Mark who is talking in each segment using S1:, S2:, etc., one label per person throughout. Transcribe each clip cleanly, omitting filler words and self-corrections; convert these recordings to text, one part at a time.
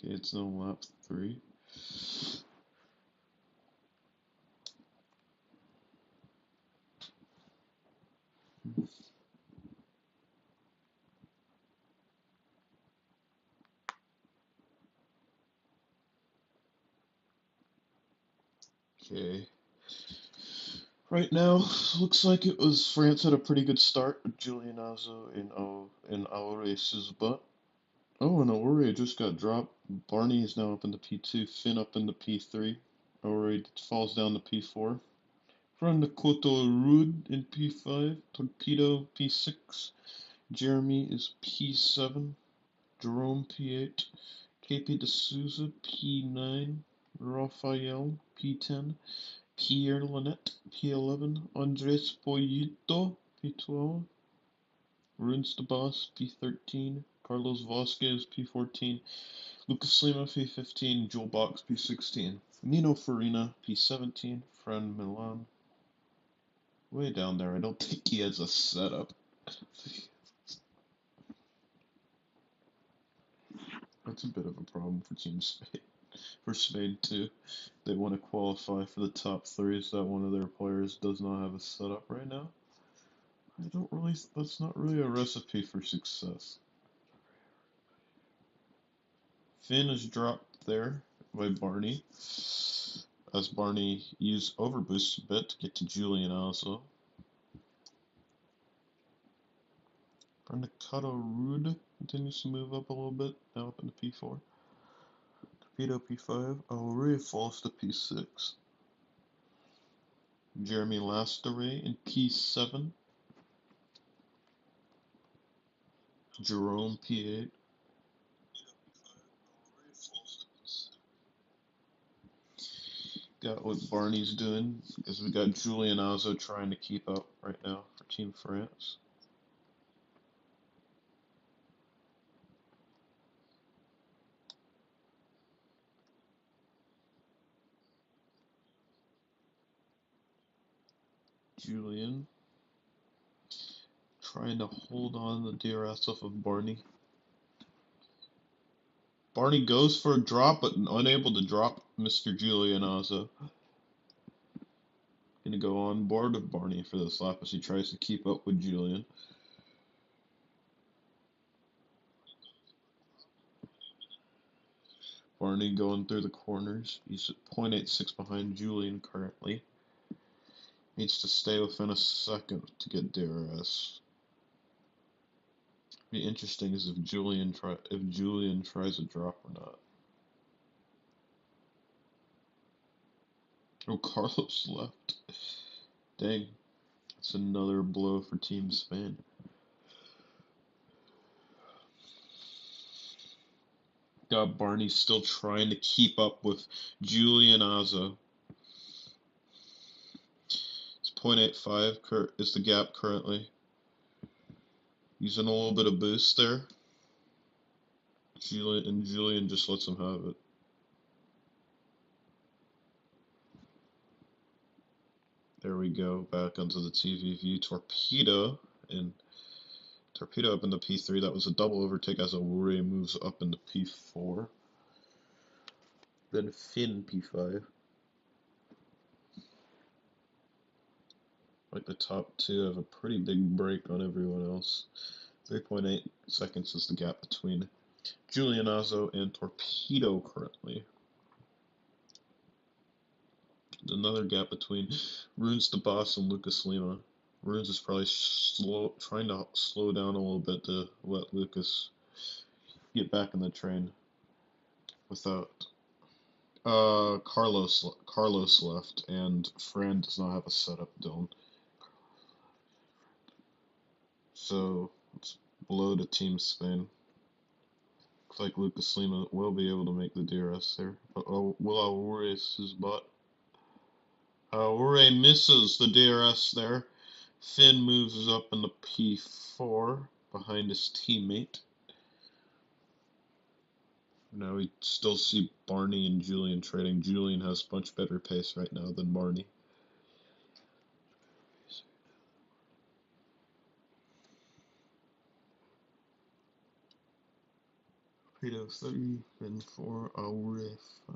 S1: Okay, it's now lap 3. Okay. Right now, looks like it was France had a pretty good start with Giulianazzo in Aore's butt. Oh, and Aore just got dropped. Barney is now up in the P2, Finn up in the P3. Aore falls down to P4. From the Koto Rude in P5, Torpedo P6, Jeremy is P7, Jerome P8, KP D'Souza P9, Raphael P10, Pierre Lynette P11, Andres Poyito P12, Runs the Boss P13, Carlos Vasquez P14, Lucas Lima P15, Joel Box P16, Nino Farina P17, Fran Milan way down there. I don't think he has a setup. That's a bit of a problem for Team Spain. For Spain too. They want to qualify for the top 3, so that one of their players does not have a setup right now. That's not really a recipe for success. Finn is dropped there by Barney, as Barney used overboost a bit to get to Giulianazzo. Brandicado Rude continues to move up a little bit, now up into P4. Torpedo P5, Aure falls to P6. Jeremy Lastare in P7. Jerome P8. Got what Barney's doing, because we got Giulianazzo trying to keep up right now for Team France. Julian trying to hold on the DRS off of Barney. Barney goes for a drop, but unable to drop Mr. Giulianazzo. Gonna go on board with Barney for this lap as he tries to keep up with Julian. Barney going through the corners. He's at 0.86 behind Julian currently. Needs to stay within a second to get DRS. Be interesting is if Julian tries a drop or not. Oh, Carlos left. Dang, that's another blow for Team Spain. Got Barney still trying to keep up with Giulianazzo. It's 0.85 is the gap currently. Using a little bit of boost there. Julian just lets him have it. There we go, back onto the TV view. Torpedo up in the P3. That was a double overtake as Aure moves up into P4. Then Finn P5. Like the top 2 have a pretty big break on everyone else. 3.8 seconds is the gap between Giulianazzo and Torpedo currently. Another gap between Runes the Boss and Lucas Lima. Runes is probably trying to slow down a little bit to let Lucas get back in the train without Carlos left, and Fran does not have a setup done. So it's below to Team Spain. Looks like Lucas Lima will be able to make the DRS there. But will Aure's his butt? Aure misses the DRS there. Finn moves up in the P4 behind his teammate. Now we still see Barney and Julian trading. Julian has much better pace right now than Barney. Torpedo 3, then 4, Aure 5.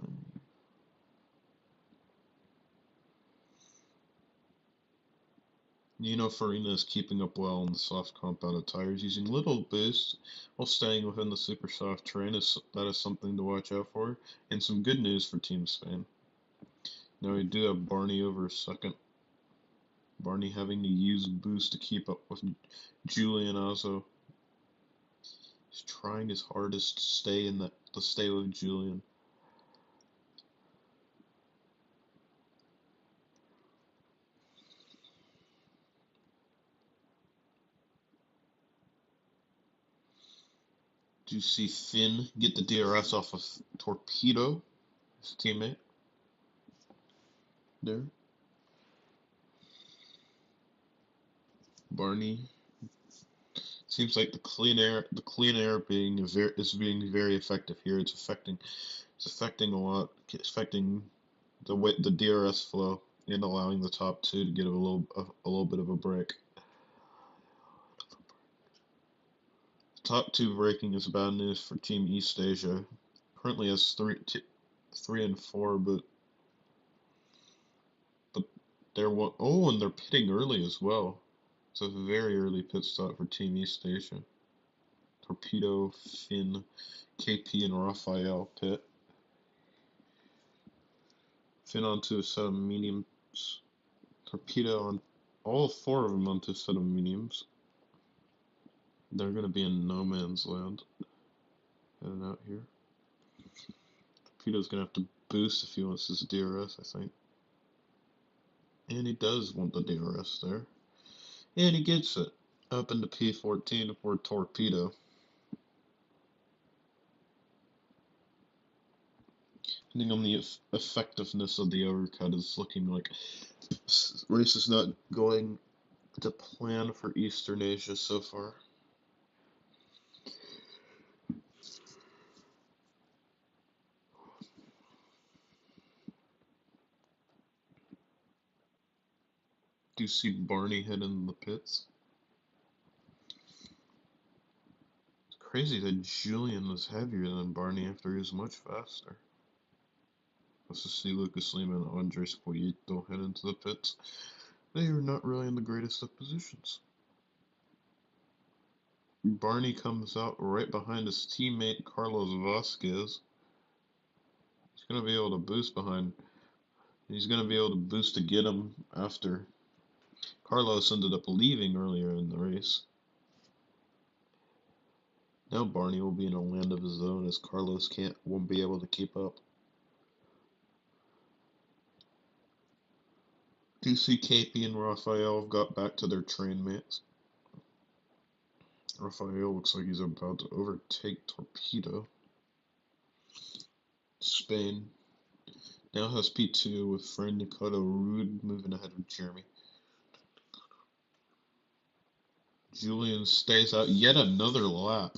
S1: Nino Farina is keeping up well on the soft compounded tires, using little boost while staying within the super soft terrain. That is something to watch out for, and some good news for Team Spain. Now we do have Barney over second. Barney having to use boost to keep up with Julian Ozzo. He's trying his hardest to stay with Julian. Do you see Finn get the DRS off of Torpedo, his teammate? There. Barney. Seems like the clean air is being very effective here. It's affecting a lot. It's affecting the DRS flow and allowing the top two to get a little bit of a break. Top two braking is bad news for Team East Asia. Currently has 3 and 4, but and they're pitting early as well. It's a very early pit stop for Team East Asia. Torpedo, Finn, KP, and Raphael pit. Finn onto a set of mediums. Torpedo on all 4 of them onto a set of mediums. They're going to be in no man's land. Heading out here. Torpedo's going to have to boost if he wants his DRS, I think. And he does want the DRS there. And he gets it. Up into P14 for Torpedo. Depending on the effectiveness of the overcut, is looking like race is not going to plan for Eastern Asia so far. Do you see Barney head in the pits? It's crazy that Julian was heavier than Barney after he was much faster. Let's just see Lucas Lima and Andres Poyito head into the pits. They are not really in the greatest of positions. Barney comes out right behind his teammate Carlos Vasquez. He's going to be able to boost behind. He's going to be able to boost to get him after Carlos ended up leaving earlier in the race. Now Barney will be in a land of his own as Carlos won't be able to keep up. Do you see KP and Raphael have got back to their train mates? Raphael looks like he's about to overtake Torpedo. Spain now has P2 with Fran Nicoto Rude moving ahead of Jeremy. Julian stays out yet another lap.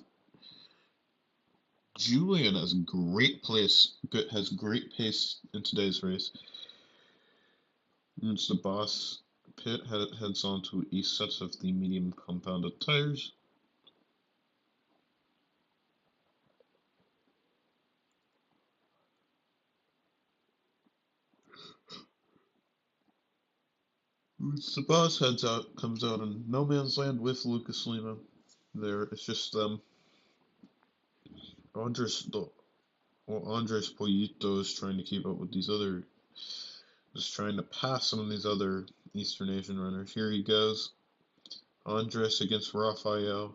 S1: Julian has great pace in today's race. It's the boss pit heads on to each set of the medium compounded tires. The boss comes out in no man's land with Lucas Lima. There, it's just them. Andres Poyito is trying to keep up with just trying to pass some of these other Eastern Asian runners. Here he goes. Andres against Raphael.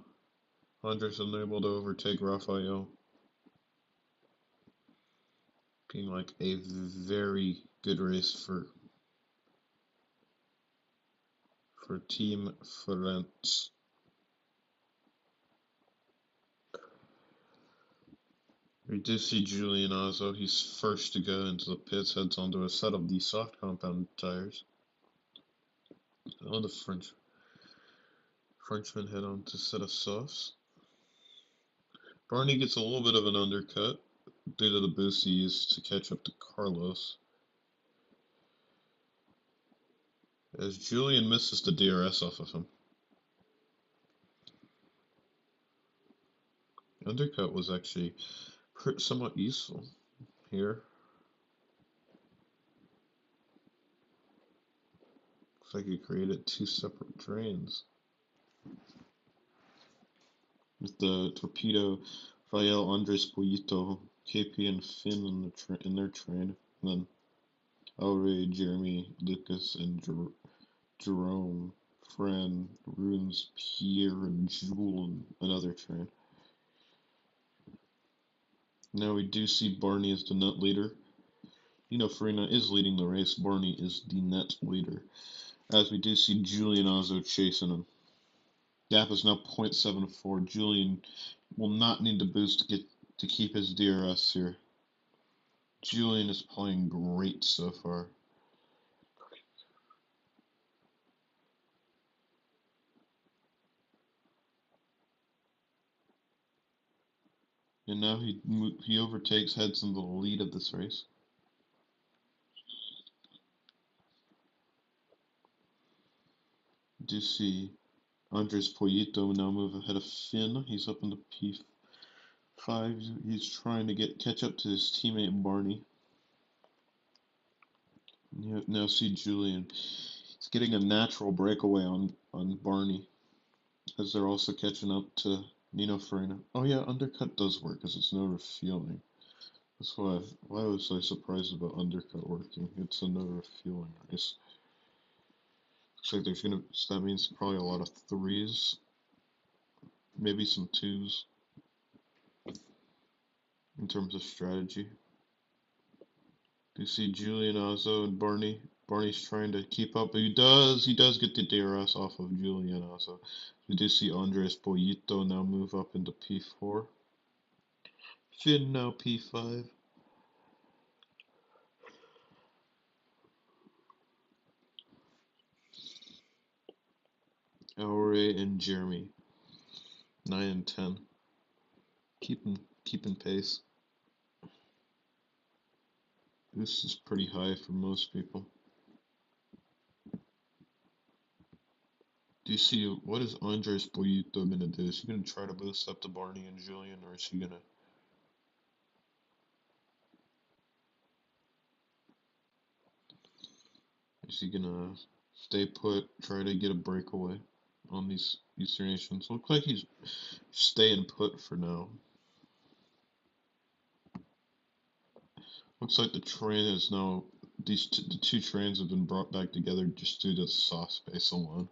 S1: Andres unable to overtake Raphael. Being like a very good race for Team France. We do see Julian Ozzo. He's first to go into the pits, heads onto a set of the soft compound tires. Oh, the Frenchman head on to a set of softs. Barney gets a little bit of an undercut due to the boost he used to catch up to Carlos. As Julian misses the DRS off of him. Undercut was actually somewhat useful here. Looks like he created two separate trains with the torpedo, Rael, Andres Poyito, KP, and Finn in their train, and then Aure, Jeremy, Lucas, and Jerome, Fran, Runes, Pierre, and Jewel in another train. Now we do see Barney as the net leader. Farina is leading the race. Barney is the net leader. As we do see Julian Ozzo chasing him. Gap is now 0.74. Julian will not need to boost to keep his DRS here. Julian is playing great so far. And now he overtakes, heads into the lead of this race. Do see Andres Poyito now move ahead of Finn. He's up into P5. He's trying to catch up to his teammate Barney. You now see Julian. He's getting a natural breakaway on Barney, as they're also catching up to Nino Farina. Oh yeah, undercut does work because it's no refueling. That's why was I surprised about undercut working? It's a no refueling race. Looks like that means probably a lot of threes, maybe some twos in terms of strategy. You see Julian Ozzo and Barney. Barney's trying to keep up, but he does get the DRS off of Julian Ozzo. We do see Andres Poyito now move up into P4. Finn now P5. Aure and Jeremy 9 and 10. Keeping pace. This is pretty high for most people. Do you see what is Andres Poyito gonna do? Is he gonna try to boost up to Barney and Julian, or is he gonna stay put, try to get a breakaway on these Eastern Nations? Looks like he's staying put for now. Looks like the two trains have been brought back together just due to soft space alone,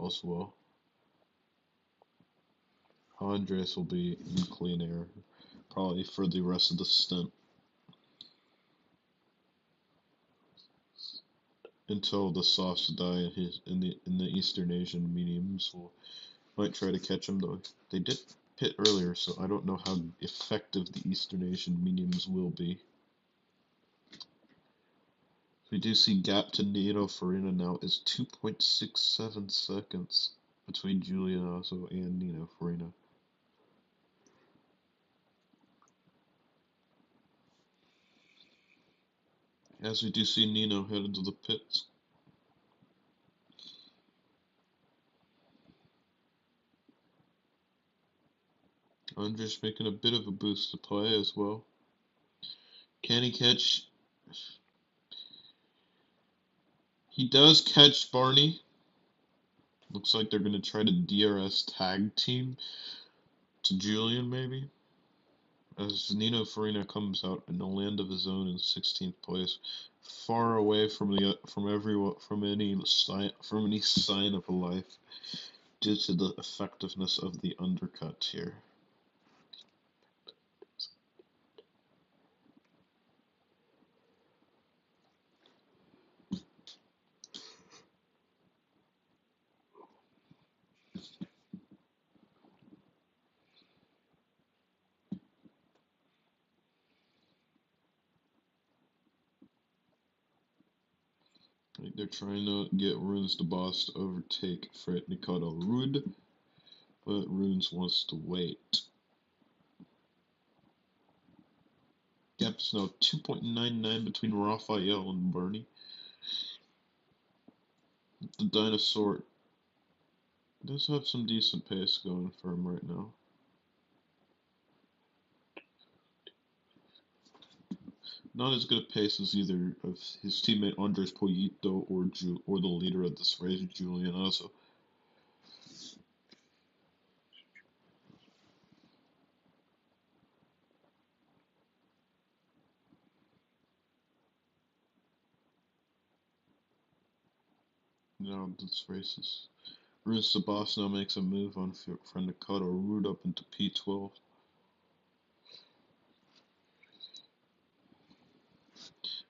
S1: as well. Andres will be in clean air probably for the rest of the stint until the softs die in the Eastern Asian mediums might try to catch him, though they did pit earlier, so I don't know how effective the Eastern Asian mediums will be. We do see gap to Nino Farina now is 2.67 seconds between Julian Ozzo and Nino Farina. As we do see Nino head into the pits. Andres making a bit of a boost to play as well. Can he catch? He does catch Barney. Looks like they're going to try to DRS tag team to Julian, maybe. As Nino Farina comes out in a land of his own in 16th place, far away from any sign of a life, due to the effectiveness of the undercut here. They're trying to get Runes the boss to overtake Fred Nikado Rude, but Runes wants to wait. Gap is now 2.99 between Raphael and Barney. The dinosaur does have some decent pace going for him right now. Not as good a pace as either of his teammate Andres Poyito or the leader of this race, Julian Osso. Now this race is. Ruins the Boss now makes a move on Fernando Root up into P12.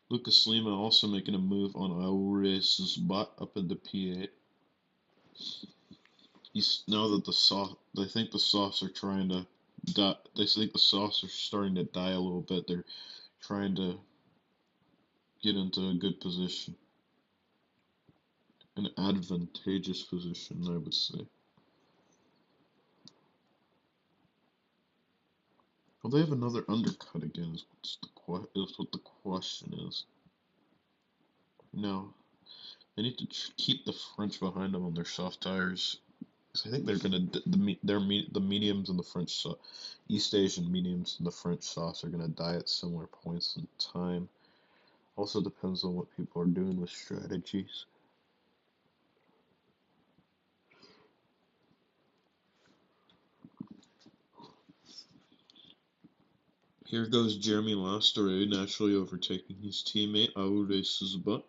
S1: Lucas Lima also making a move on Aures' bot up into P8. He's now that they think the softs are trying to they think the softs are starting to die a little bit. They're trying to get into a good position, an advantageous position, I would say. Well, they have another undercut again. Is what the question is. No, they need to keep the French behind them on their soft tires. I think they're gonna the mediums and the French East Asian mediums and the French sauce are gonna die at similar points in time. Also depends on what people are doing with strategies. Here goes Jeremy Lastare naturally overtaking his teammate Aure Suzuba.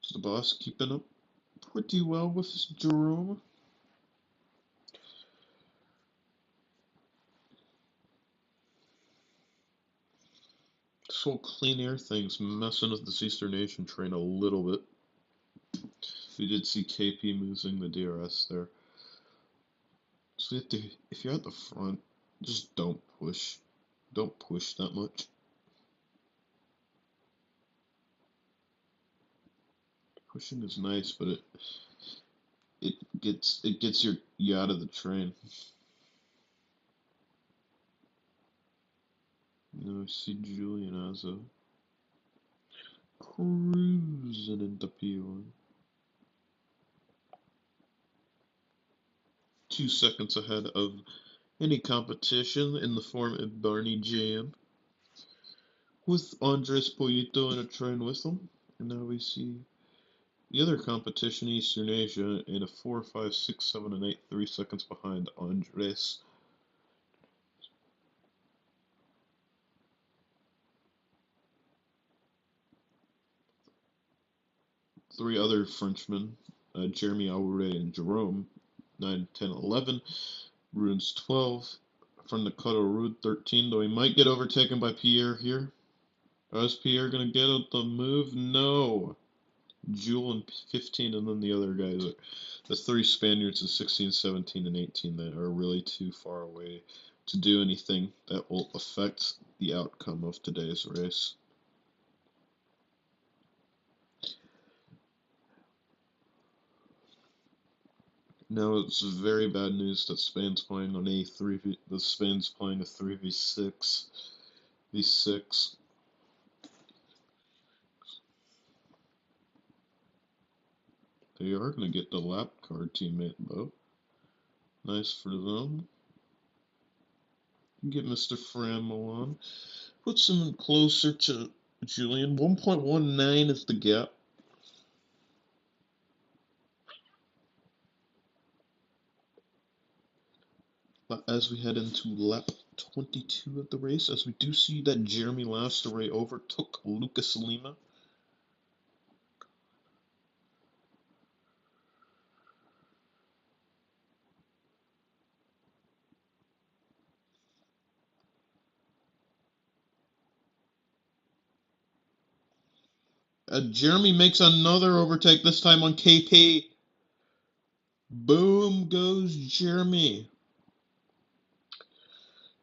S1: Is the boss keeping up pretty well with Jerome? This whole clean air thing's messing with the Eastern Nation train a little bit. We did see KP losing the DRS there. So if you're at the front, just don't push. Don't push that much. Pushing is nice, but it gets you out of the train. Now I see Julian Azzo cruising into P1. 2 seconds ahead of any competition in the form of Barney Jam, with Andres Poyito in a train with him. And now we see the other competition, Eastern Asia, in a 4, 5, 6, 7, and 8, 3 seconds behind Andres. Three other Frenchmen, Jeremy Aure and Jerome, 9, 10, 11. Ruins 12. From the Cutter Rude 13, though he might get overtaken by Pierre here. Is Pierre going to get out the move? No. Jewel and 15, and then the other guys are the three Spaniards in 16, 17, and 18 that are really too far away to do anything that will affect the outcome of today's race. Now it's very bad news that Spain's playing on Spain's playing a 3v6 v6. They are going to get the lap card teammate though. Nice for them. Get Mr. Fran Milan. Puts him closer to Julian. 1.19 is the gap. But as we head into lap 22 of the race, as we do see that Jeremy Lastare overtook Lucas Lima. Jeremy makes another overtake, this time on KP. Boom goes Jeremy.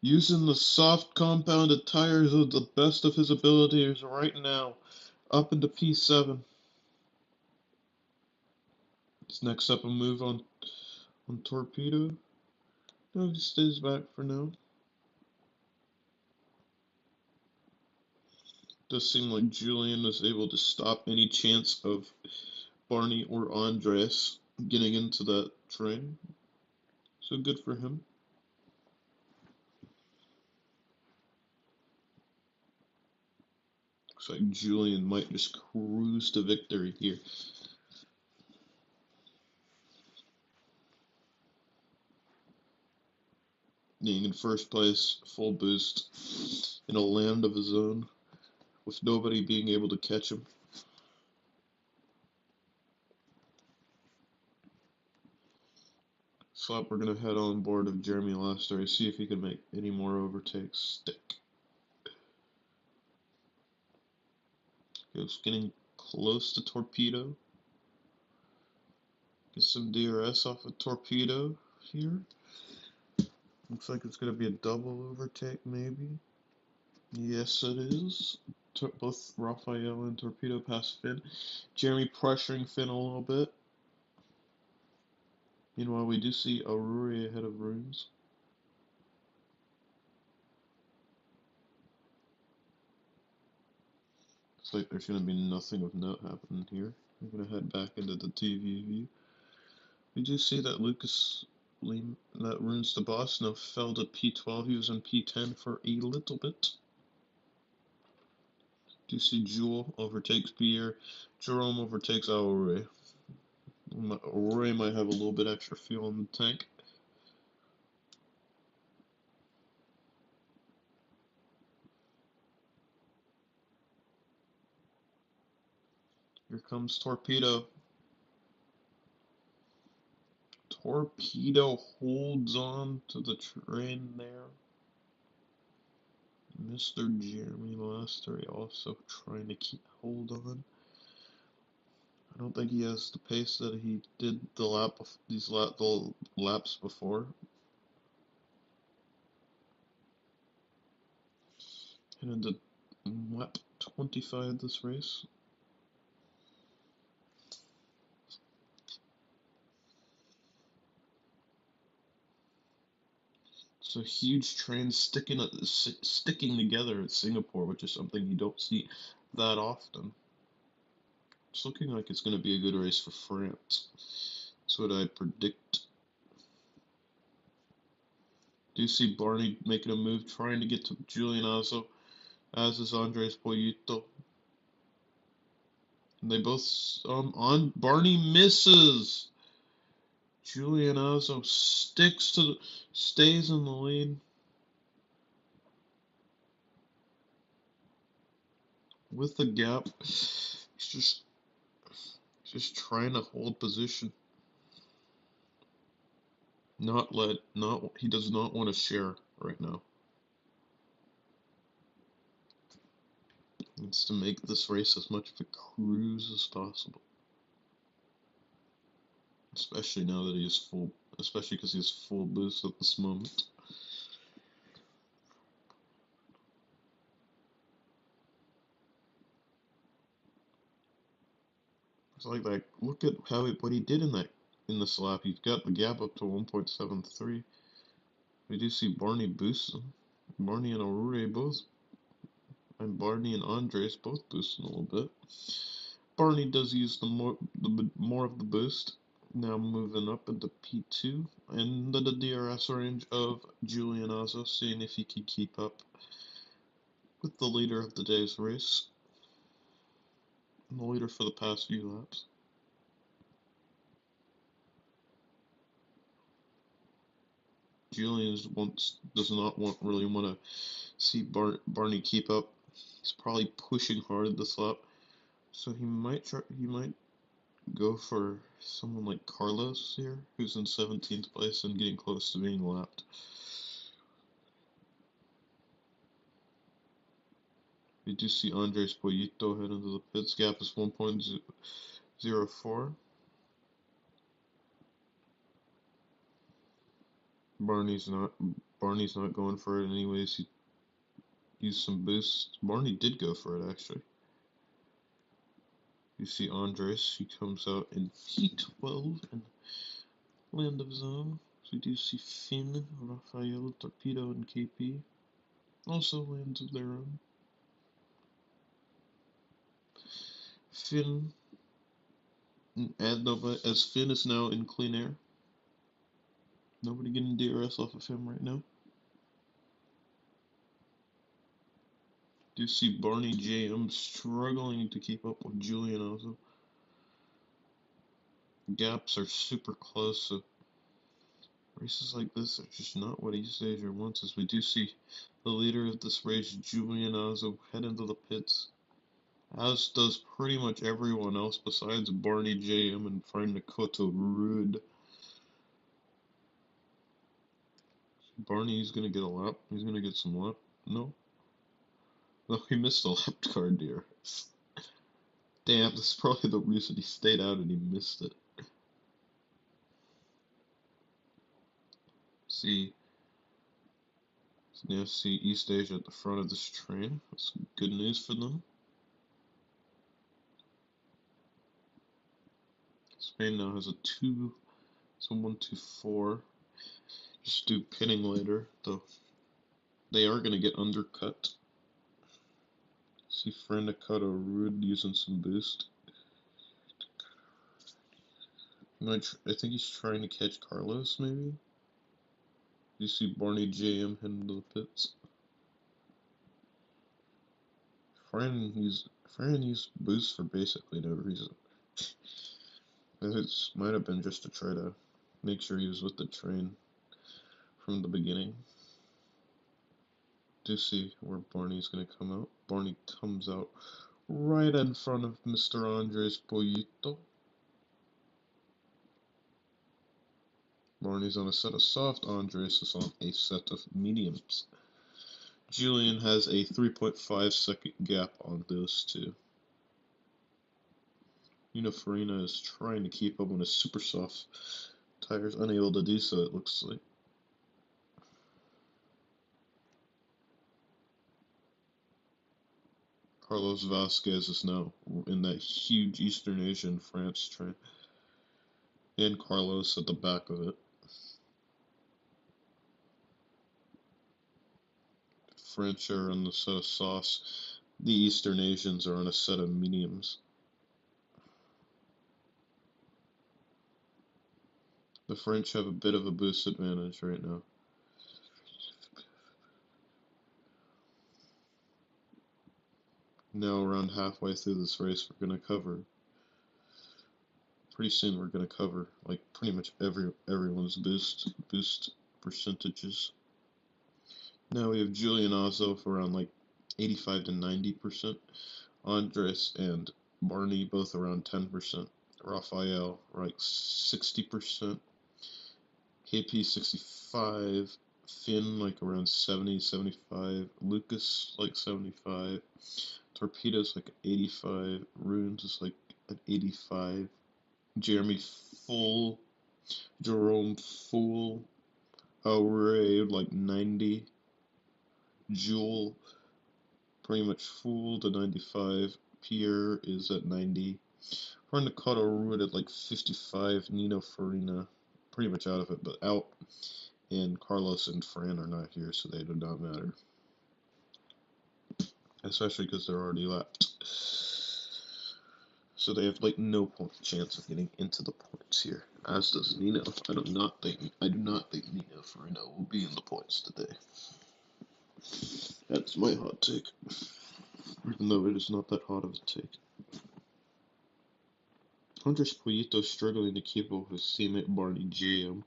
S1: Using the soft compounded tires of the best of his abilities right now. Up into P7. His next up a move on Torpedo. No, he stays back for now. Does seem like Julian is able to stop any chance of Barney or Andres. getting into that train. So good for him. Looks like Julian might just cruise to victory here. Being in first place, full boost, in a land of his own, with nobody being able to catch him. So we're going to head on board of Jeremy Lester, see if he can make any more overtakes stick. It's getting close to Torpedo. Get some DRS off of Torpedo here. Looks like it's going to be a double overtake, maybe. Yes, it is. Both Raphael and Torpedo pass Finn. Jeremy pressuring Finn a little bit. Meanwhile, we do see Aurori ahead of Runes. Looks like there's going to be nothing of note happening here. We're going to head back into the TV view. We do see that Lucas that Runes the boss now fell to P12. He was in P10 for a little bit. Do see Jewel overtakes Pierre. Jerome overtakes Aurori. Aurori might have a little bit extra fuel in the tank. Here comes Torpedo. Torpedo holds on to the train there. Mr. Jeremy Lester also trying to keep hold on. I don't think he has the pace that he did the laps before. And into lap 25 this race. It's a huge train sticking together at Singapore, which is something you don't see that often. It's looking like it's going to be a good race for France. That's what I predict. Do see Barney making a move, trying to get to Julian Azzo, as is Andres Poyito. And they both on Barney misses. Julian Azzo stays in the lead with the gap. He's just trying to hold position. He does not want to share right now. He needs to make this race as much of a cruise as possible. Especially now that especially because he has full boost at this moment. It's like that. Look at what he did in this lap. He's got the gap up to 1.73. We do see Barney boosting. Barney and Aurore both, and Barney and Andres both boosting a little bit. Barney does use the more of the boost. Now moving up into P2 and the DRS range of Julian Azzo, seeing if he can keep up with the leader of the day's race. And the leader for the past few laps. Julian does not really want to see Barney keep up. He's probably pushing hard this lap, so he might go for someone like Carlos here, who's in 17th place and getting close to being lapped. We do see Andres Poyito head into the pits. Gap is 1.04. Barney's not going for it anyways. He used some boost. Barney did go for it actually. You see Andres, he comes out in P12 and land of zone. So we do see Finn, Raphael, Torpedo, and KP. Also lands of their own. Finn And nobody, as Finn is now in clean air. Nobody getting DRS off of him right now. Do see Barney JM struggling to keep up with Julian also. Gaps are super close, so races like this are just not what East Asia wants, as we do see the leader of this race, Julian Ozo, head into the pits, as does pretty much everyone else besides Barney JM and Frank Nakoto Rude. Barney's gonna get a lap. He's gonna get some lap. No. No, he missed a lap car, dear. Damn, this is probably the reason he stayed out and he missed it. See, now see East Asia at the front of this train. That's good news for them. Spain now has a 1, 2, 4. Just do pitting later, though they are going to get undercut. See Frandicotta Rude using some boost. I think he's trying to catch Carlos, maybe? You see Barney JM heading to the pits. Fran used boost for basically no reason. It might have been just to try to make sure he was with the train from the beginning. Do see where Barney's going to come out. Barney comes out right in front of Mr. Andres Pollito. Barney's on a set of soft, Andres is on a set of mediums. Julian has a 3.5 second gap on those two. Farina is trying to keep up on his super soft tires, unable to do so, it looks like. Carlos Vasquez is now in that huge Eastern Asian France train. And Carlos at the back of it. French are on the set of sauce. The Eastern Asians are on a set of mediums. The French have a bit of a boost advantage right now. Now around halfway through this race, we're going to cover. Pretty soon we're going to cover like pretty much everyone's boost percentages. Now we have Julian Ozo for around like 85 to 90%. Andres and Barney both around 10%. Raphael like 60%. KP 65. Finn like around 70, 75. Lucas like 75. Torpedo's like 85. Runes is like at 85. Jeremy full. Jerome full. Ray like 90. Jewel pretty much full to 95. Pierre is at 90. Frandicotta Rude at like 55. Nino Farina pretty much out of it, but out. And Carlos and Fran are not here, so they do not matter. Especially because they're already lapped. So they have like no chance of getting into the points here. As does Nino. I do not think Nino Farina will be in the points today. That's my hot take. Even though it is not that hot of a take. Andres Pollito struggling to keep up with his teammate Barney JM.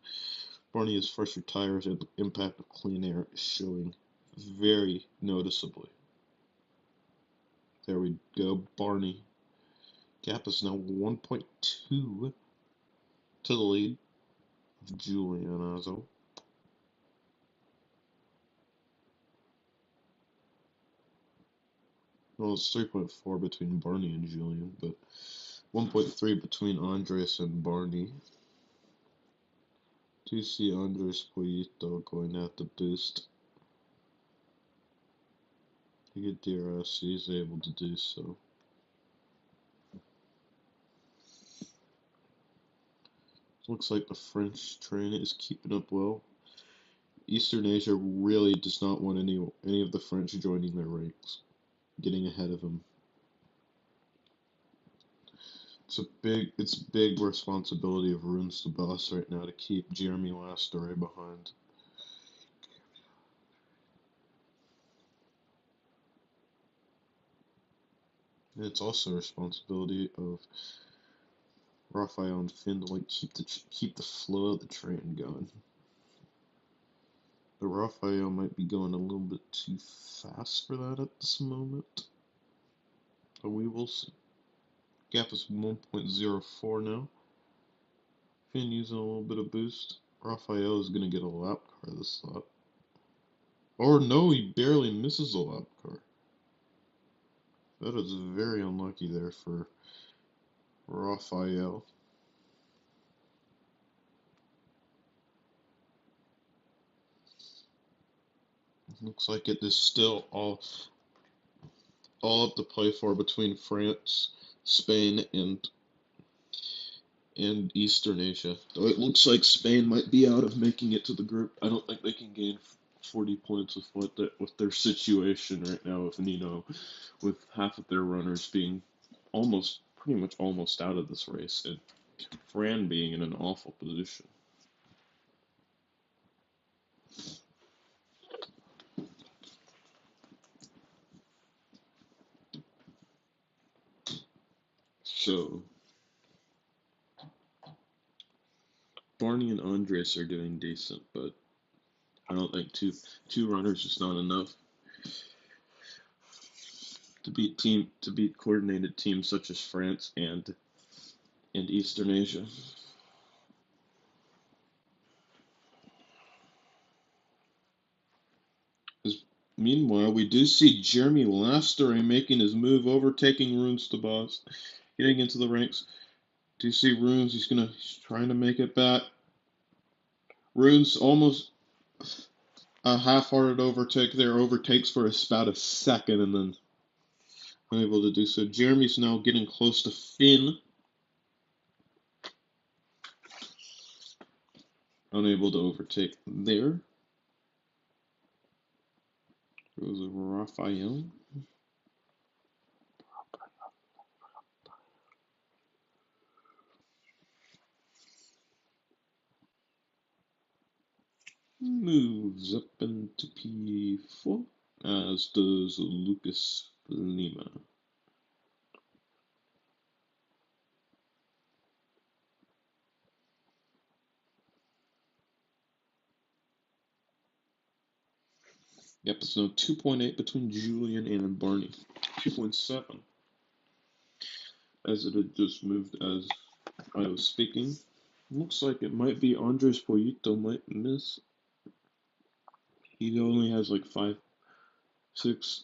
S1: Barney has fresher tires and the impact of clean air is showing very noticeably. There we go, Barney. Gap is now 1.2 to the lead of Julian Ozo. Well, it's 3.4 between Barney and Julian, but 1.3 between Andres and Barney. Do you see Andres Pollito going at the boost? To get DRS, he's able to do so. Looks like the French train is keeping up well. Eastern Asia really does not want any of the French joining their ranks, getting ahead of them. It's a big responsibility of Runes the boss right now to keep Jeremy Lastory behind. And it's also a responsibility of Raphael and Finn to like keep the flow of the train going. But Raphael might be going a little bit too fast for that at this moment. But we will see. Gap is 1.04 now. Finn using a little bit of boost. Raphael is going to get a lap car this lap. Or no, he barely misses a lap car. That is very unlucky there for Raphael. Looks like it is still all up to play for between France, Spain, and Eastern Asia. Though it looks like Spain might be out of making it to the group. I don't think they can gain 40 points with their situation right now with Nino, with half of their runners being pretty much almost out of this race, and Fran being in an awful position. So Barney and Andres are doing decent, but I don't think two runners is not enough to beat coordinated teams such as France and Eastern Asia. Meanwhile, we do see Jeremy Lastory making his move, overtaking Runes the boss, getting into the ranks. Do you see Runes? He's trying to make it back. Runes almost a half-hearted overtake there, overtakes for about a second, and then unable to do so. Jeremy's now getting close to Finn. Unable to overtake there. Goes over Raphael. Moves up into P4, as does Lucas Lima. Yep, it's now 2.8 between Julian and Barney. 2.7. As it had just moved as I was speaking. Looks like it might be Andres Poyito might miss. He only has like 6.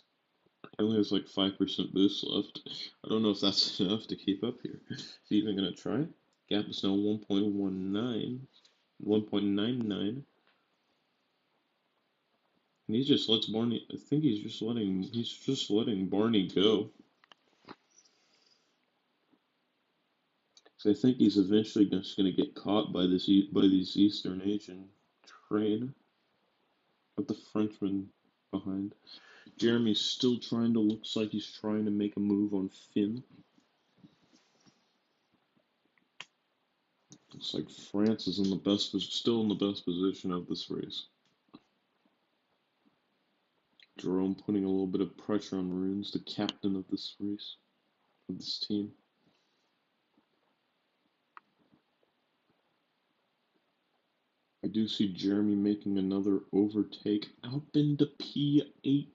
S1: He only has like 5% boost left. I don't know if that's enough to keep up here. Is he even gonna try? Gap is now 1.19. 1.99. And he just lets Barney. I think he's just letting Barney go. So I think he's eventually just going to get caught by these Eastern Asian train with the Frenchman behind. Jeremy's still looks like he's trying to make a move on Finn. Looks like France is still in the best position of this race. Jerome putting a little bit of pressure on Runes, the captain of this race, of this team. I do see Jeremy making another overtake up into P8.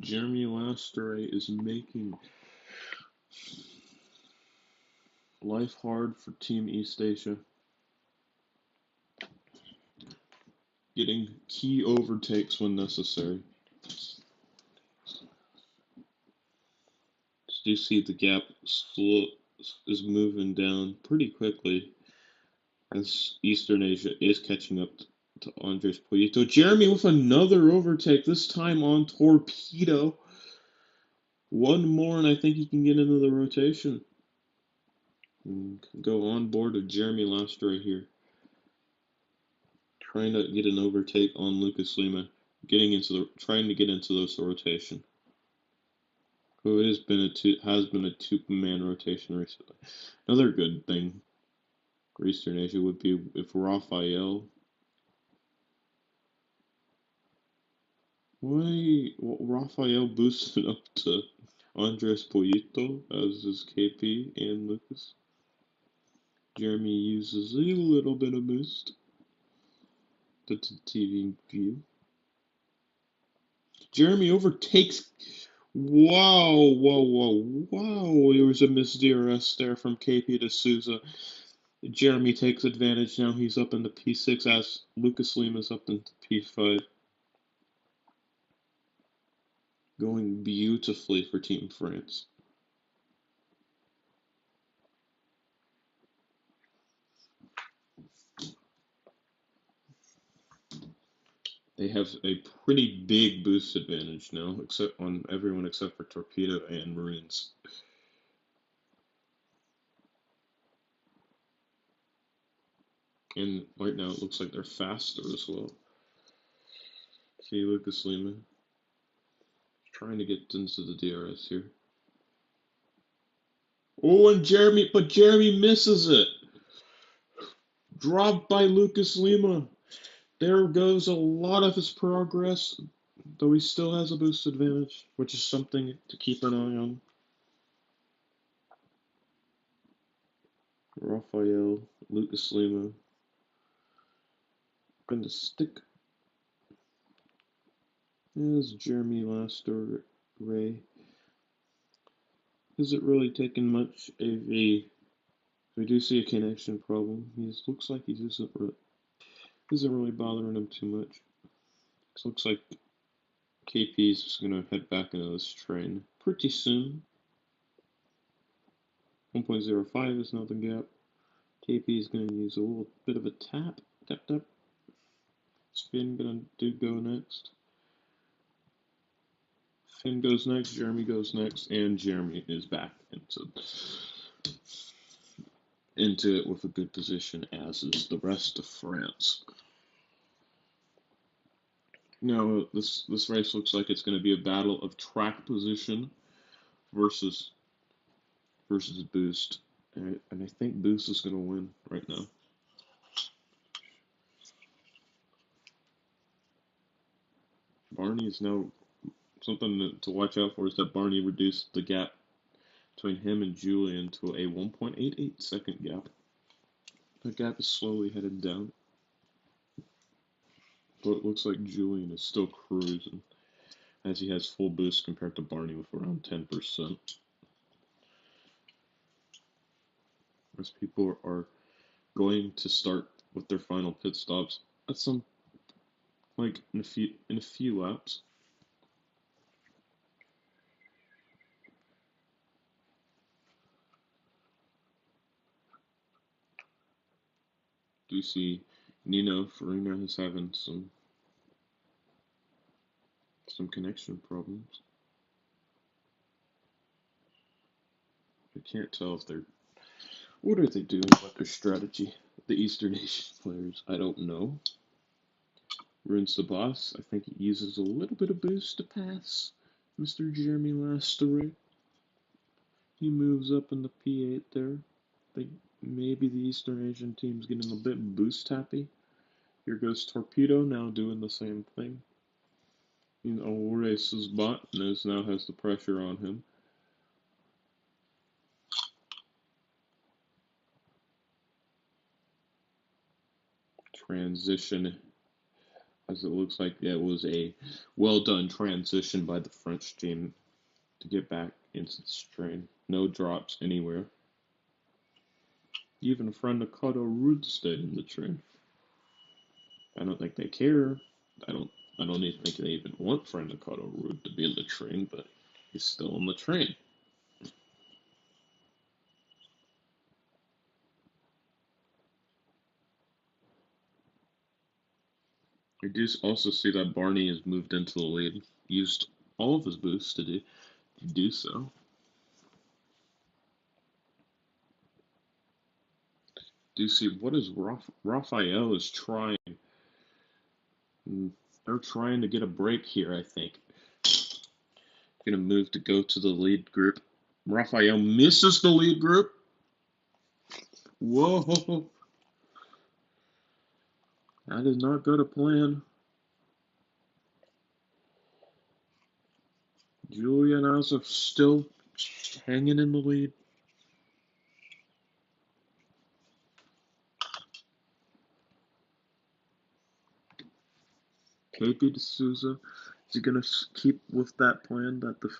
S1: Jeremy Lastory is making life hard for Team East Asia. Getting key overtakes when necessary. You see the gap is moving down pretty quickly as Eastern Asia is catching up to Andres Poyito. Jeremy with another overtake, this time on Torpedo. One more, and I think he can get into the rotation. And go on board of Jeremy Lastory here. Trying to get an overtake on Lucas Lima. Trying to get into this rotation. Who has been a two-man rotation recently. Another good thing for Eastern Asia would be if Rafael boosted up to Andres Poyito as his KP and Lucas. Jeremy uses a little bit of boost. That's a TV view. Jeremy overtakes. Wow, whoa, whoa, wow. There was a missed DRS there from KP to Souza. Jeremy takes advantage now. He's up in the P6 as Lucas Lima's up in P5. Going beautifully for Team France. They have a pretty big boost advantage now, except on everyone except for Torpedo and Marines. And right now it looks like they're faster as well. See Lucas Lima trying to get into the DRS here. Oh, and Jeremy misses it. Dropped by Lucas Lima. There goes a lot of his progress, though he still has a boost advantage, which is something to keep an eye on. Rafael, Lucas Lima. Going to stick. As Jeremy Laster Ray. Isn't really taking much of a. We do see a connection problem. He looks like he isn't really bothering him too much. It looks like KP is just going to head back into this train pretty soon. 1.05 is now the gap. KP is going to use a little bit of a tap. Tap. Spin going to go next. Finn goes next. Jeremy goes next. And Jeremy is back into it with a good position, as is the rest of France. Now, this race looks like it's going to be a battle of track position versus Boost. And I think Boost is going to win right now. Barney is now something to watch out for is that Barney reduced the gap between him and Julian to a 1.88 second gap. The gap is slowly headed down. But it looks like Julian is still cruising, as he has full boost compared to Barney with around 10%. As people are going to start with their final pit stops at some, like in a few laps. Do you see Nino Farina is having some connection problems? I can't tell if they're. What are they doing with their strategy? The Eastern Asian players, I don't know. Ruins the boss. I think he uses a little bit of boost to pass Mr. Jeremy Lastery. He moves up in the P8 there. I think maybe the Eastern Asian team's getting a bit boost happy. Here goes Torpedo now doing the same thing. Race's bot now has the pressure on him. Transition, as it looks like it was a well done transition by the French team to get back into this train. No drops anywhere. Even Frendicotto Rude stayed in the train. I don't think they care. I don't even think they even want Frendicotto Rude to be in the train, but he's still in the train. I do also see that Barney has moved into the lead, used all of his boosts to do so. Do you see what is Raphael is trying? They're trying to get a break here, I think. Gonna move to go to the lead group. Raphael misses the lead group. Whoa. That is not go to plan. Julian Alza still hanging in the lead. KP D'Souza, is he going to keep with that plan that the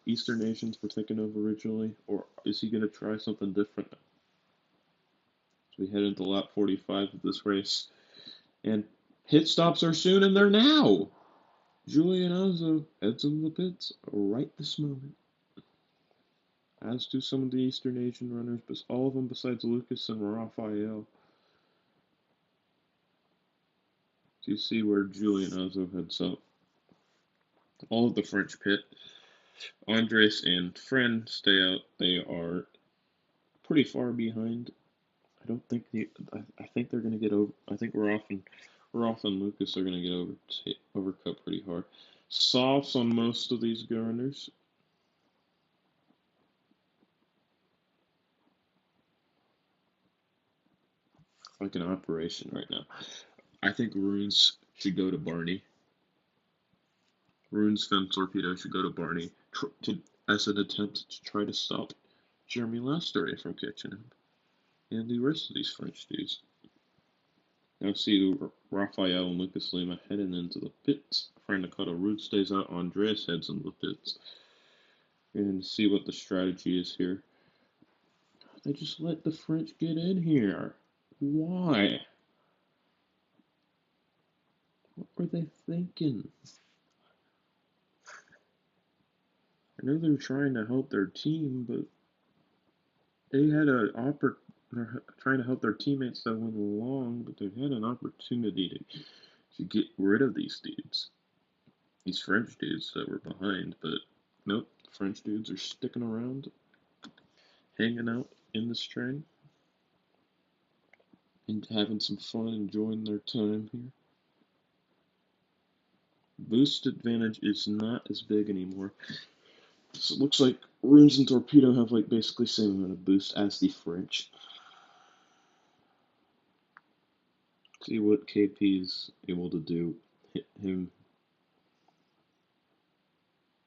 S1: Eastern nations were thinking of originally, or is he going to try something different as we head into lap 45 of this race? And pit stops are soon, and they're now. Julian Alza heads into the pits right this moment. As do some of the Eastern Asian runners, but all of them besides Lucas and Raphael. So you see where Julian Alza heads up. All of the French pit. Andres and Fren stay out. They are pretty far behind. I don't think I think they're gonna get over. I think Roth and Lucas are gonna get overcut pretty hard. Softs on most of these runners. Like an operation right now. I think Runes should go to Barney. Runes Fem Torpedo should go to Barney as an attempt to try to stop Jeremy Lastory from catching him and the rest of these French dudes. Now see Raphael and Lucas Lima heading into the pits. Franticata Root stays out. Andreas heads into the pits. And see what the strategy is here. They just let the French get in here. Why? What were they thinking? I know they're trying to help their team, but they had they're trying to help their teammates that went along, but they had an opportunity to get rid of these dudes. These French dudes that were behind, but nope, French dudes are sticking around, hanging out in this train, and having some fun, enjoying their time here. Boost advantage is not as big anymore. So it looks like Runes and Torpedo have like basically same amount of boost as the French. See what KP's able to do. Hit him.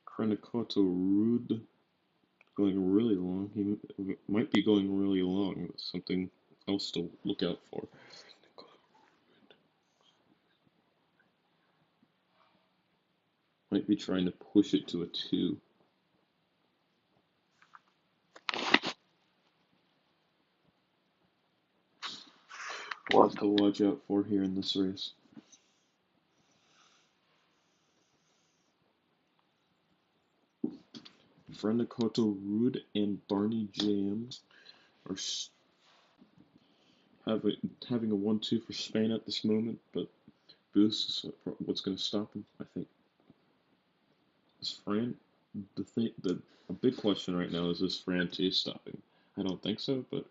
S1: Chronocoto Rude going really long. He might be going really long. That's something else to look out for. Might be trying to push it to a 2. We'll have to watch out for here in this race. Frandakoto Rude and Barney James are having a 1-2 for Spain at this moment, but Boost is what's going to stop him, I think. Is Fran a big question right now is Fran T stopping? I don't think so, but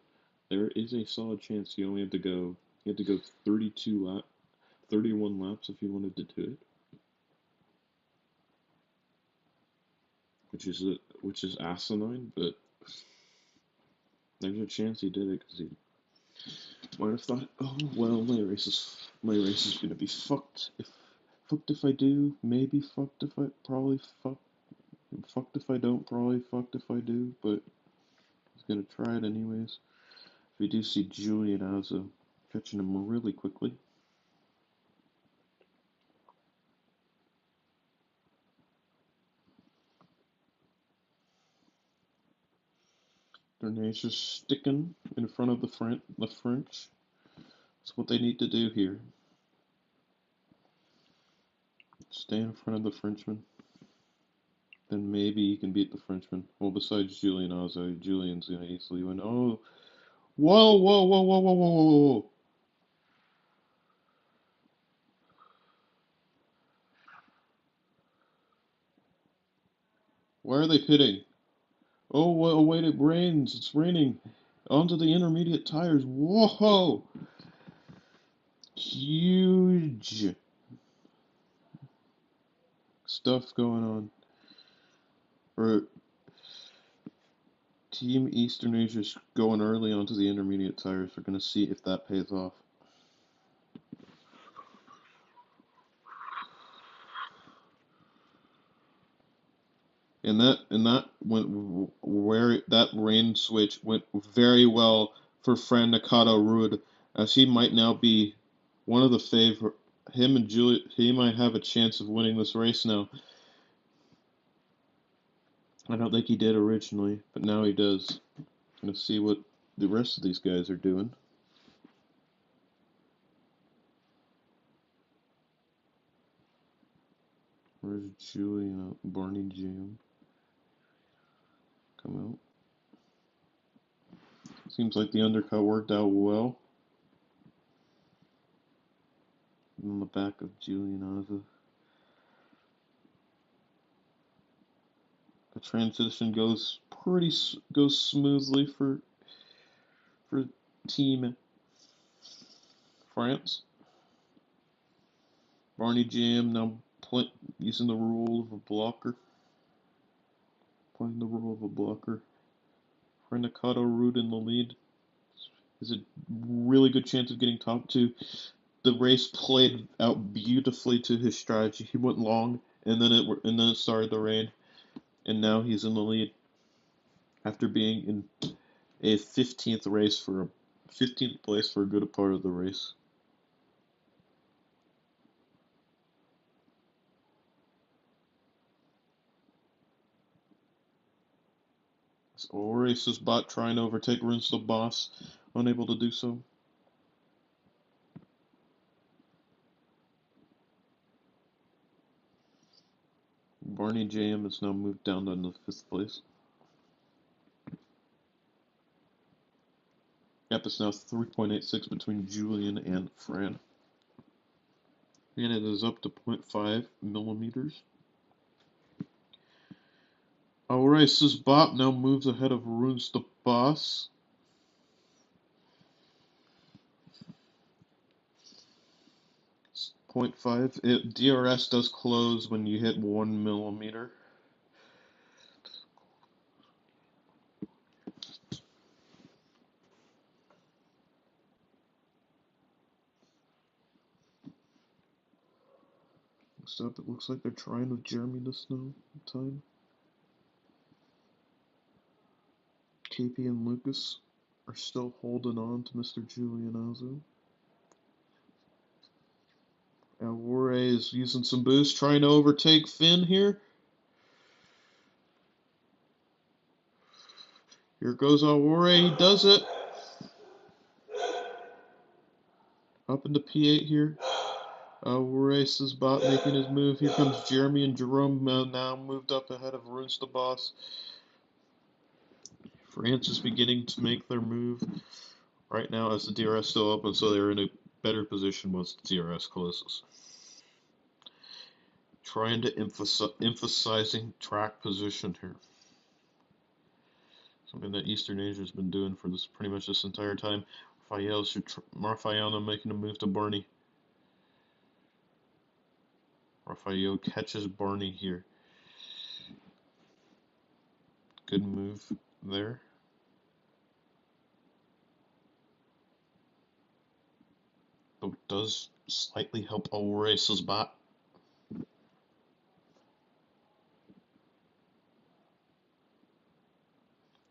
S1: there is a solid chance you had to go 31 laps if you wanted to do it, which is asinine, but there's a chance he did it because he might have thought, oh well, my race is gonna be fucked if I do, maybe fucked if I probably fucked if I don't, probably fucked if I do, but he's gonna try it anyways. We do see Julian Alza catching him really quickly. Bernays is sticking in front of the French. That's what they need to do here. Stay in front of the Frenchman. Then maybe you can beat the Frenchman. Well, besides Julian Alza, Julian's gonna easily win. Oh, whoa. Why are they pitting? Oh, wait, it rains. It's raining. Onto the intermediate tires. Whoa! Huge stuff going on. or Team Eastern Asia's going early onto the intermediate tires. We're going to see if that pays off. And that went where that rain switch went very well for Fran Nakata Ruud, as he might now be one of the favorite. Him and Julia, he might have a chance of winning this race now. I don't think he did originally, but now he does. Gonna see what the rest of these guys are doing. Where's Julia? Barney Jam come out. Seems like the undercut worked out well. On the back of Julian Ozza. The transition goes smoothly for Team France. Barney Jam now using the role of a blocker. Playing the role of a blocker. Renakato Ruud in the lead. Has a really good chance of getting top two. The race played out beautifully to his strategy. He went long, and then it started to rain, and now he's in the lead after being in a 15th place for a good part of the race. Oasis bot trying to overtake Runes the Boss, unable to do so. Barney JM has now moved down to the 5th place. Gap is now 3.86 between Julian and Fran. And it is up to 0.5 millimeters. Oasis bot now moves ahead of Runes the Boss. 0.5. DRS does close when you hit 1 millimeter. Next up, it looks like they're trying with Jeremy this time. KP and Lucas are still holding on to Mr. Giulianazzo. Alwore is using some boost, trying to overtake Finn here. Here goes Alwore, he does it. Up into P8 here. Alware's bot making his move. Here comes Jeremy and Jerome now moved up ahead of Runes the Boss. France is beginning to make their move right now as the DRS is still open, so they're in a better position once the DRS closes. Trying to emphasizing track position here. Something that Eastern Asia has been doing for pretty much this entire time. Rafael making a move to Barney. Rafael catches Barney here. Good move there. But does slightly help Oasis bot.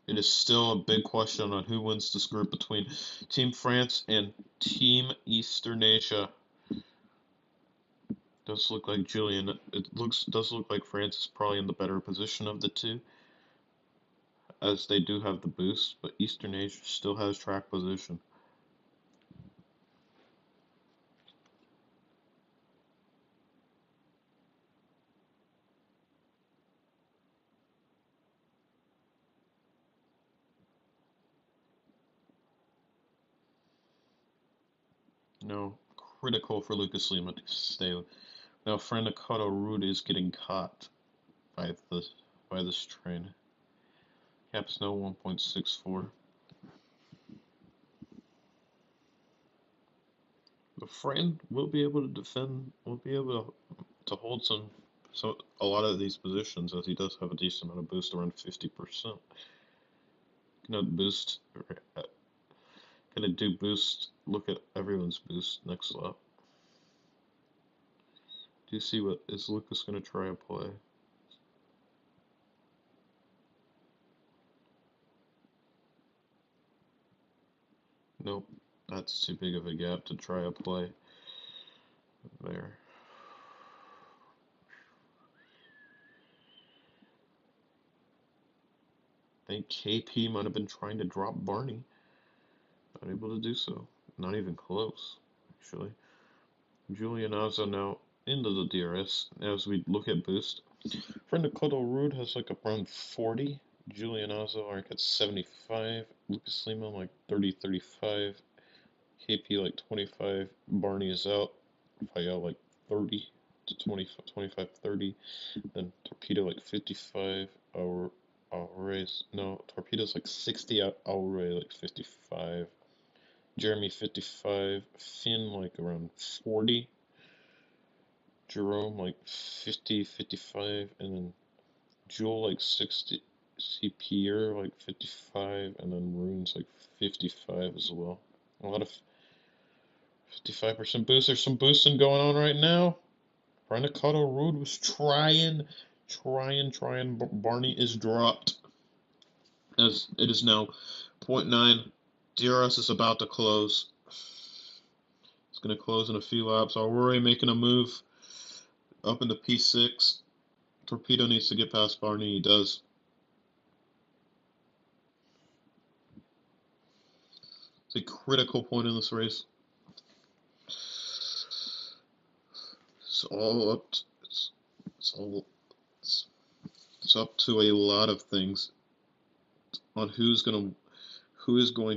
S1: It is still a big question on who wins this group between Team France and Team Eastern Asia. Does look like does look like France is probably in the better position of the two, as they do have the boost, but Eastern Asia still has track position. No, critical for Lucas Lima to stay. Now, Franakato Ruud is getting caught by this train. Cap is now 1.64. The friend will be able to defend. Will be able to hold some So a lot of these positions, as he does have a decent amount of boost, around 50%. Gonna boost, gonna do boost. Look at everyone's boost next lap. Do you see what is Lucas gonna try and play? Nope, that's too big of a gap to try a play there. I think KP might have been trying to drop Barney. Not able to do so. Not even close, actually. Giulianazzo now into the DRS as we look at boost. Friendicoto Rude has like around 40. Giulianazzo like at 75. Lucas Lima like 30, 35. KP like 25. Barney is out. Fayal like 30 to 20, 25, 30. Then Torpedo like 55. Alvarez, no, Torpedo's like 60. Alvarez like 55. Jeremy 55. Finn like around 40. Jerome like 50, 55. And then Jewel like 60. CPR like 55. And then Rune's like 55 as well. A lot of 55% boost. There's some boosting going on right now. Friendicoto Rude was trying. Barney is dropped. As it is now 0.9. DRS is about to close. It's going to close in a few laps. Aurora making a move up into P6. Torpedo needs to get past Barney. He does. It's a critical point in this race. It's all up. It's up to a lot of things on who is going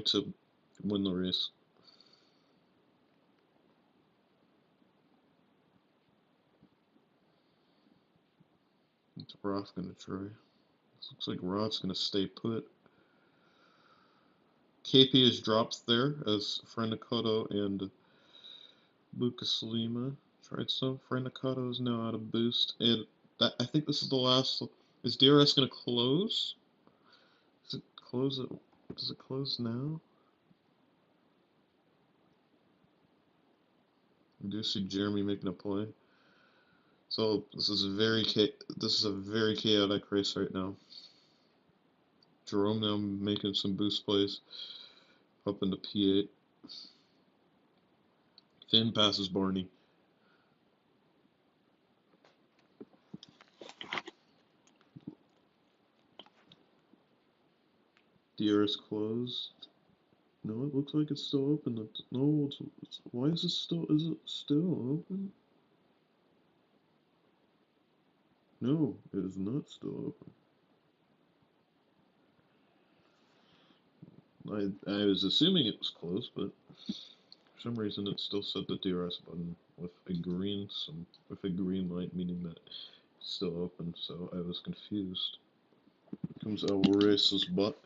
S1: to win the race. What's Roth going to try? Looks like Roth's going to stay put. KP is dropped there as Friendicoto and Lucas Lima tried some. Friendicoto is now out of boost. And I think this is the last. Is DRS going to close? Does it close now? I do see Jeremy making a play. So this is a very chaotic race right now. Jerome now making some boost plays up into P8. Finn passes Barney. DRS closed. No, it looks like it's still open. No, why is it still? Is it still open? No, it is not still open. I was assuming it was closed, but for some reason it still said the DRS button with a green light, meaning that it's still open. So I was confused. Here comes Alvarez's butt,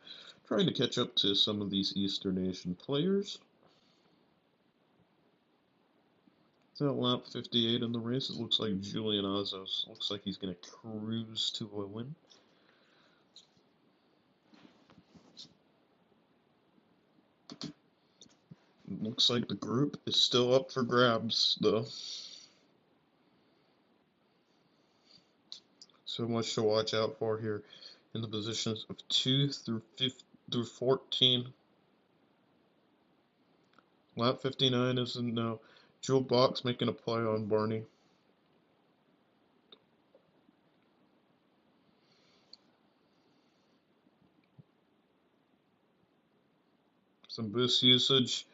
S1: trying to catch up to some of these Eastern Asian players. It's at lap 58 in the race. It looks like Giulianazzo looks like he's going to cruise to a win. It looks like the group is still up for grabs, though. So much to watch out for here in the positions of 2 through 14. Lap 59 is now Jewel Box making a play on Barney. Some boost usage.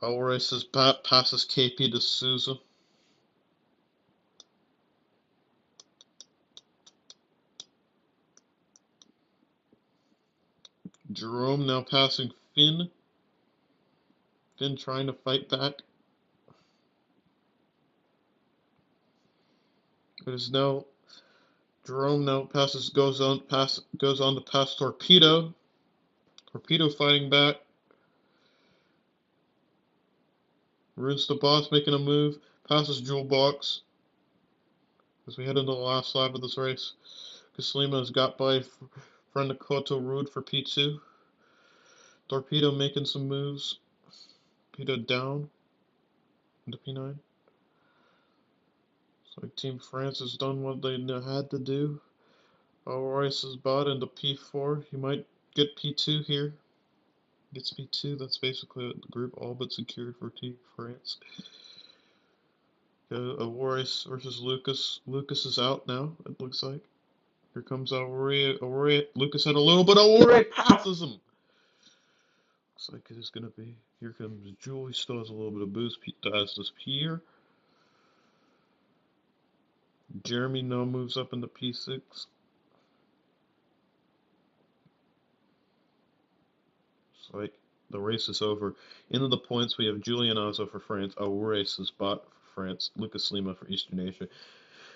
S1: Alvarez passes KP to Souza. Jerome now passing Finn. Finn trying to fight back. It is now Jerome now goes on to pass Torpedo. Torpedo fighting back. Ruins the boss making a move. Passes Jewel Box. as we head into the last lap of this race. Kaslima has got by Friendacoto Road for P2. Torpedo making some moves. Torpedo down into P9. Looks like Team France has done what they had to do. Royce is bought into P4. He might get P2 here. Gets P2. That's basically the group all but secured for Team France. Royce versus Lucas. Lucas is out now, it looks like. Here comes Aurora. Lucas had a little, but Aurora passes him. Looks like it is going to be. Here comes Julie. Still has a little bit of boost. As does Pierre. Jeremy now moves up into P6. It's like the race is over. Into the points, we have Julian Azo for France. Aurora is bought for France. Lucas Lima for Eastern Asia.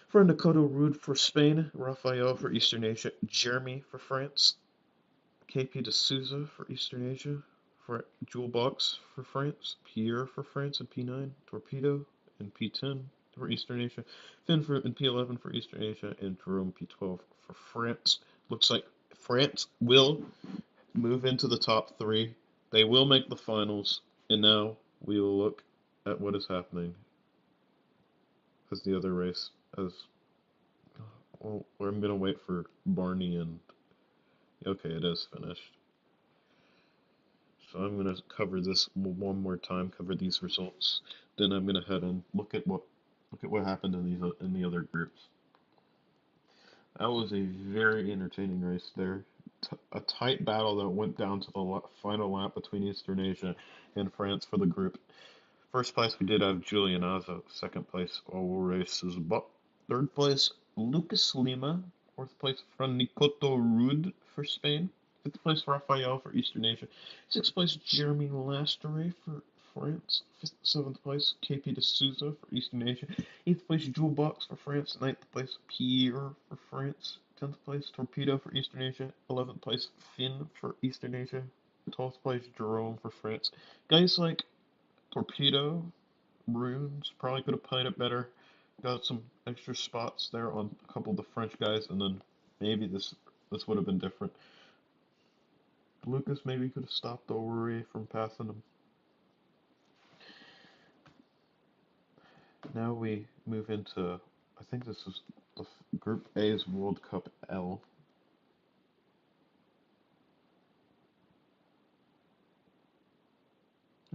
S1: Fernando Rude for Spain. Rafael for Eastern Asia. Jeremy for France. KP de Souza for Eastern Asia. Jewel Box for France. Pierre for France in P9. Torpedo in P10 for Eastern Asia. Finn in P11 for Eastern Asia. And Jerome P12 for France. Looks like France will move into the top three. They will make the finals. And now we will look at what is happening as the other race. Well, I'm going to wait for Barney and... Okay, it is finished. So I'm going to cover this one more time, cover these results. Then I'm going to head and look at what happened in the other groups. That was a very entertaining race there. A tight battle that went down to the final lap between Eastern Asia and France for the group. First place we did have Julian Azo. Second place races, but third place Lucas Lima. Fourth place Franicoto Rude for Spain. Fifth place Rafael for Eastern Asia. Sixth place Jeremy Lastre for France. Seventh place KP de Souza for Eastern Asia. Eighth place Jewel Box for France. Ninth place Pierre for France. 10th place Torpedo for Eastern Asia. 11th place Finn for Eastern Asia. 12th place Jerome for France. Guys like Torpedo, Runes probably could have played it better. Got some extra spots there on a couple of the French guys, and then maybe this would have been different. Lucas maybe could have stopped O'Rourke from passing him. Now we move into, I think this is the Group A's World Cup L.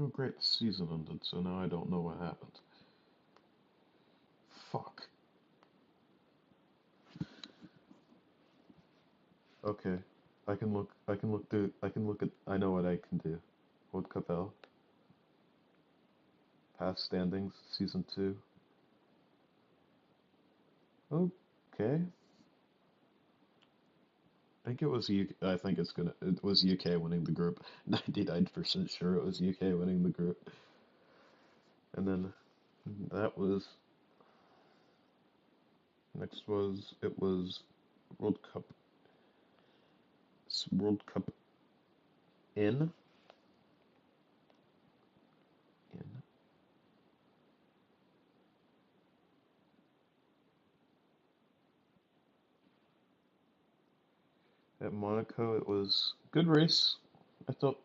S1: Oh great, the season ended, so now I don't know what happened. Fuck. Okay. I can look at, I know what I can do. World Cup L. Past standings, Season 2. Okay. I think it was UK winning the group. 99% sure it was UK winning the group. And then that was, next was, it was World Cup, World Cup in. At Monaco, it was good race. I thought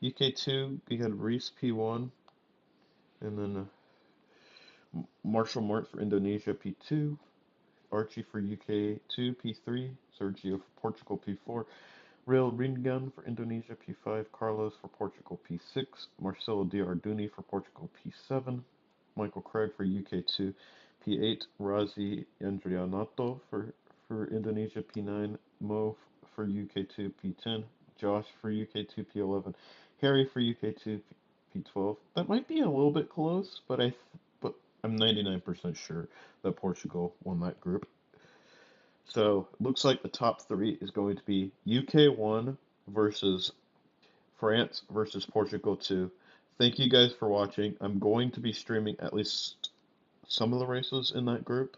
S1: UK2, you had Reese P1, and then Marshall Mart for Indonesia P2, Archie for UK2 P3, Sergio for Portugal P4, Rail Ringan for Indonesia P5, Carlos for Portugal P6, Marcelo Diarduni for Portugal P7, Michael Craig for UK2 P8, Razi Andrianato for Indonesia P9, Mo for UK2 P10, Josh for UK2 P11, Harry for UK2 P12. That might be a little bit close, but I'm 99% sure that Portugal won that group. So it looks like the top three is going to be UK1 versus France versus Portugal 2. Thank you guys for watching. I'm going to be streaming at least some of the races in that group.